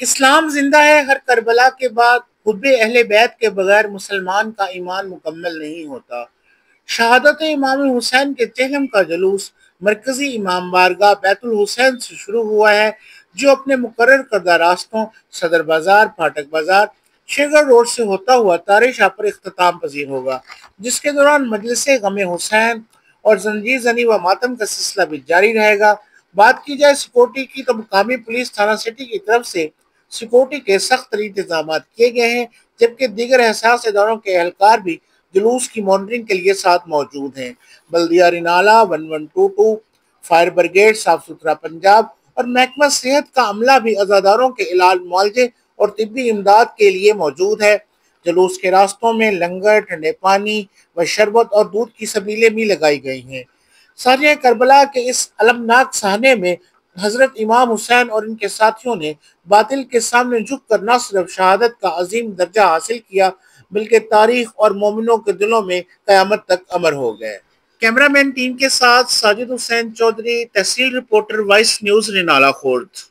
اسلام زندہ ہے۔ ہر کربلا کے بعد حب اہل بیت کے بغیر مسلمان کا ایمان مکمل نہیں ہوتا۔ شہادت امام حسین کے چہلم کا جلوس مرکزی امام بارگاہ بیت الحسین سے شروع ہوا ہے، جو اپنے مقرر کردہ راستوں صدر بازار، پھاٹک بازار، شیگر روڈ سے ہوتا ہوا طارق شاہ پر اختتام پذیر ہوگا، جس کے دوران مجلس غم حسین اور زنجیر زنی و ماتم کا سلسلہ بھی جاری رہے گا۔ بات کی جائے سیکورٹی کی تو مقامی پولیس تھانہ سٹی کی طرف سے سیکورٹی کے سخت ترین انتظامات کیے گئے ہیں، جبکہ دیگر حساس اداروں کے اہلکار بھی جلوس کی مانیٹرنگ کے لیے ساتھ موجود ہیں۔ بلدیہ رینالہ 1122، فائر بریگیڈ، صاف ستھرا پنجاب اور محکمہ صحت کا عملہ بھی عزاداروں کے علاج، معالجے اور طبی امداد کے لیے موجود ہے۔ جلوس کے راستوں میں لنگر، ٹھنڈے پانی و شربت اور دودھ کی سبیلیں بھی لگائی گئی ہیں۔ ساریہ کربلا کے اس المناک سہنے میں حضرت امام حسین اور ان کے ساتھیوں نے باطل کے سامنے جھک کر نہ صرف شہادت کا عظیم درجہ حاصل کیا، بلکہ تاریخ اور مومنوں کے دلوں میں قیامت تک امر ہو گئے۔ کیمرہ مین ٹیم کے ساتھ ساجد حسین چودھری، تحصیل رپورٹر، وائس نیوز، رینالہ خورد۔